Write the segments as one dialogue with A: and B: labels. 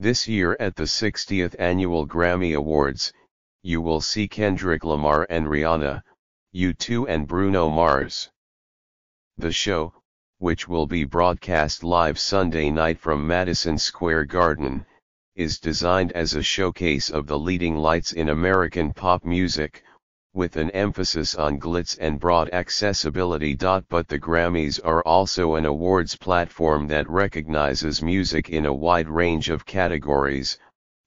A: This year at the 60th Annual Grammy Awards, you will see Kendrick Lamar and Rihanna, U2 and Bruno Mars. The show, which will be broadcast live Sunday night from Madison Square Garden, is designed as a showcase of the leading lights in American pop music, with an emphasis on glitz and broad accessibility. But the Grammys are also an awards platform that recognizes music in a wide range of categories,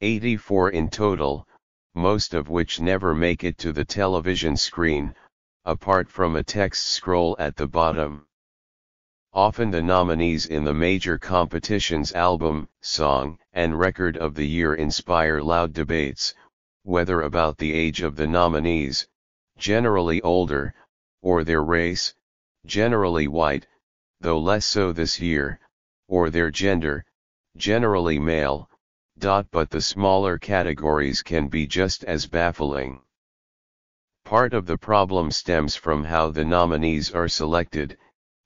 A: 84 in total, most of which never make it to the television screen, apart from a text scroll at the bottom. Often the nominees in the major competitions' album, song, and record of the year inspire loud debates, whether about the age of the nominees, generally older, or their race, generally white, though less so this year, or their gender, generally male. But the smaller categories can be just as baffling. Part of the problem stems from how the nominees are selected,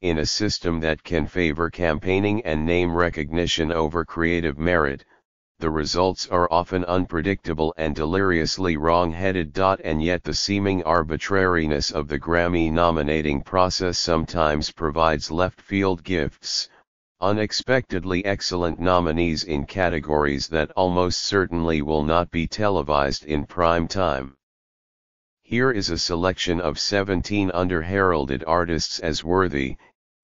A: in a system that can favor campaigning and name recognition over creative merit. The results are often unpredictable and deliriously wrong-headed. And yet the seeming arbitrariness of the Grammy nominating process sometimes provides left-field gifts, unexpectedly excellent nominees in categories that almost certainly will not be televised in prime time. Here is a selection of 17 under-heralded artists as worthy,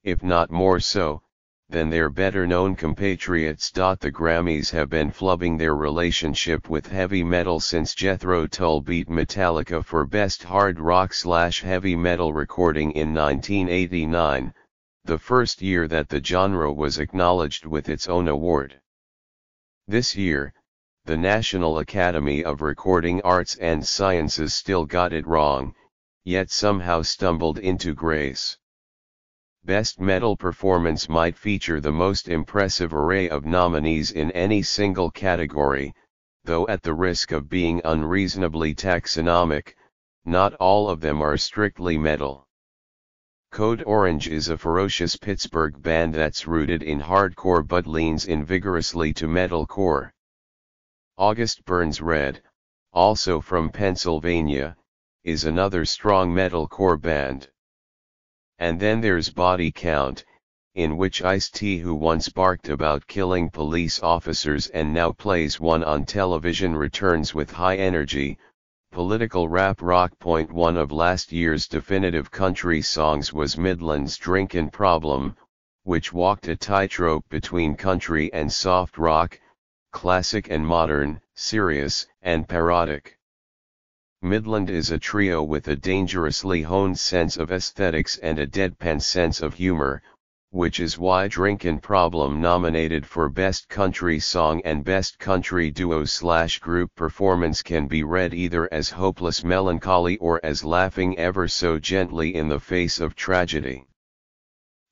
A: if not more so, than their better-known compatriots. The Grammys have been flubbing their relationship with heavy metal since Jethro Tull beat Metallica for Best Hard Rock/Heavy Metal Recording in 1989, the first year that the genre was acknowledged with its own award. This year, the National Academy of Recording Arts and Sciences still got it wrong, yet somehow stumbled into grace. Best Metal Performance might feature the most impressive array of nominees in any single category, though at the risk of being unreasonably taxonomic, not all of them are strictly metal. Code Orange is a ferocious Pittsburgh band that's rooted in hardcore but leans in vigorously to metalcore. August Burns Red, also from Pennsylvania, is another strong metalcore band. And then there's Body Count, in which Ice-T, who once barked about killing police officers and now plays one on television, returns with high energy, political rap rock. One of last year's definitive country songs was Midland's Drinkin' Problem, which walked a tightrope between country and soft rock, classic and modern, serious and parodic. Midland is a trio with a dangerously honed sense of aesthetics and a deadpan sense of humor, which is why Drinkin' Problem nominated for Best Country Song and Best Country Duo/Group Performance can be read either as hopeless melancholy or as laughing ever so gently in the face of tragedy.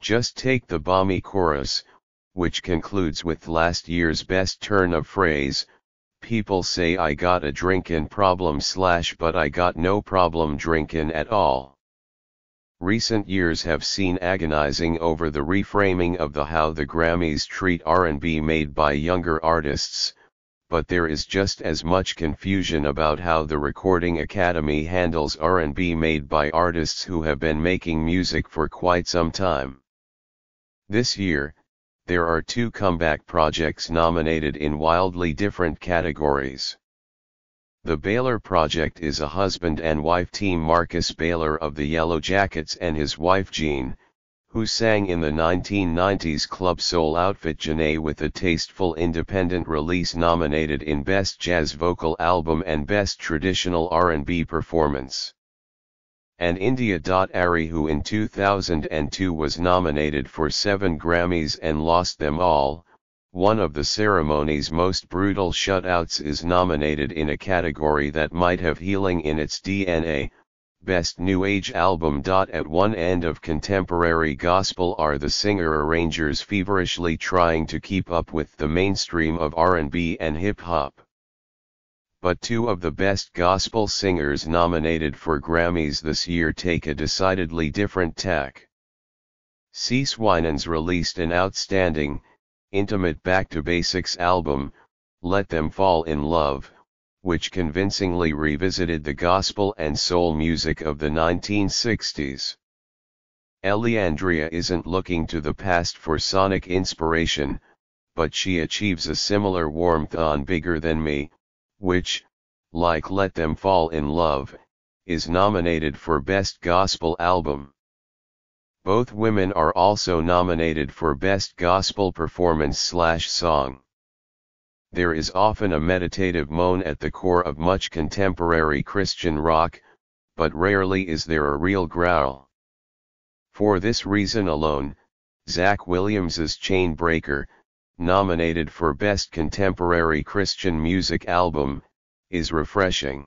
A: Just take the balmy chorus, which concludes with last year's best turn of phrase, "People say I got a drinkin' problem / but I got no problem drinkin' at all." Recent years have seen agonizing over the reframing of how the Grammys treat R&B made by younger artists, but there is just as much confusion about how the Recording Academy handles R&B made by artists who have been making music for quite some time. This year, there are 2 comeback projects nominated in wildly different categories. The Baylor Project is a husband and wife team, Marcus Baylor of the Yellow Jackets and his wife Jean, who sang in the 1990s club soul outfit Janae, with a tasteful independent release nominated in Best Jazz Vocal Album and Best Traditional R&B Performance. And India. Ari, who in 2002 was nominated for 7 Grammys and lost them all, one of the ceremony's most brutal shutouts, is nominated in a category that might have healing in its DNA, Best New Age Album. At one end of contemporary gospel are the singer-arrangers feverishly trying to keep up with the mainstream of R&B and hip-hop. But 2 of the best gospel singers nominated for Grammys this year take a decidedly different tack. Cease Winans released an outstanding, intimate back-to-basics album, Let Them Fall in Love, which convincingly revisited the gospel and soul music of the 1960s. Eliandria isn't looking to the past for sonic inspiration, but she achieves a similar warmth on Bigger Than Me, which, like Let Them Fall in Love, is nominated for Best Gospel Album. Both women are also nominated for Best Gospel Performance/Song. There is often a meditative moan at the core of much contemporary Christian rock, but rarely is there a real growl. For this reason alone, Zach Williams's Chain Breaker, nominated for Best Contemporary Christian Music Album, is refreshing.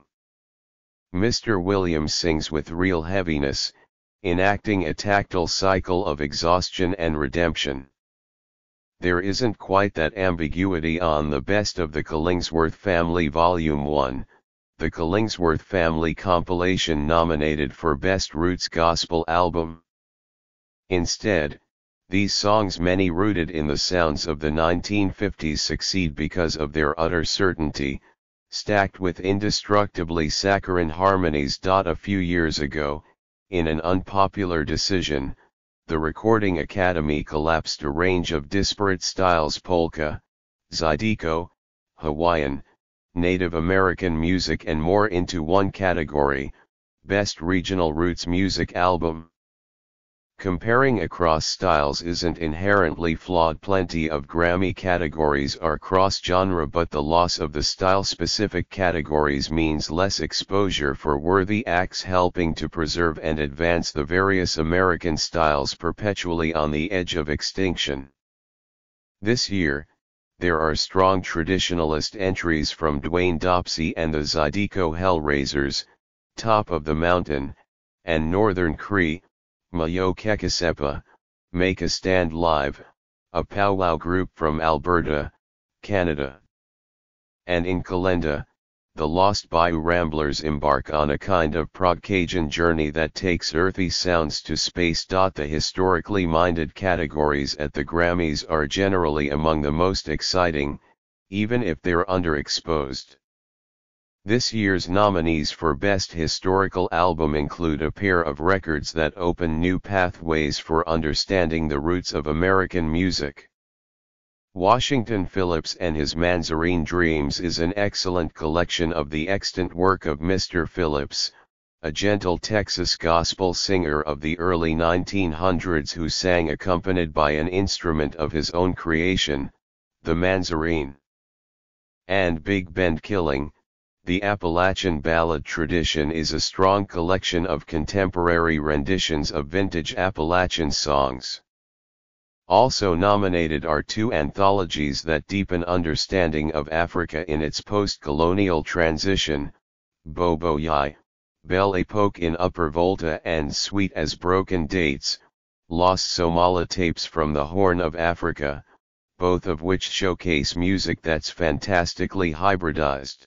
A: Mr. Williams sings with real heaviness, enacting a tactile cycle of exhaustion and redemption. There isn't quite that ambiguity on the Best of the Killingsworth Family Volume 1, the Killingsworth Family compilation nominated for Best Roots Gospel Album. Instead, these songs, many rooted in the sounds of the 1950s, succeed because of their utter certainty, stacked with indestructibly saccharine harmonies. A few years ago, in an unpopular decision, the Recording Academy collapsed a range of disparate styles: polka, zydeco, Hawaiian, Native American music and more into one category, Best Regional Roots Music Album. Comparing across styles isn't inherently flawed. Plenty of Grammy categories are cross-genre, but the loss of the style-specific categories means less exposure for worthy acts, helping to preserve and advance the various American styles perpetually on the edge of extinction. This year, there are strong traditionalist entries from Dwayne Dopsy and the Zydeco Hellraisers, Top of the Mountain, and Northern Cree, Mayo Kekasepa, Make a Stand Live, a powwow group from Alberta, Canada. And in Calenda, the Lost Bayou Ramblers embark on a kind of prog-Cajun journey that takes earthy sounds to space. The historically minded categories at the Grammys are generally among the most exciting, even if they're underexposed. This year's nominees for Best Historical Album include a pair of records that open new pathways for understanding the roots of American music. Washington Phillips and His Manzarine Dreams is an excellent collection of the extant work of Mr. Phillips, a gentle Texas gospel singer of the early 1900s who sang accompanied by an instrument of his own creation, the manzarine. And Big Bend Killing, the Appalachian ballad tradition, is a strong collection of contemporary renditions of vintage Appalachian songs. Also nominated are two anthologies that deepen understanding of Africa in its post-colonial transition, Bobo Yai, Belle Epoque in Upper Volta, and Sweet as Broken Dates, Lost Somala Tapes from the Horn of Africa, both of which showcase music that's fantastically hybridized.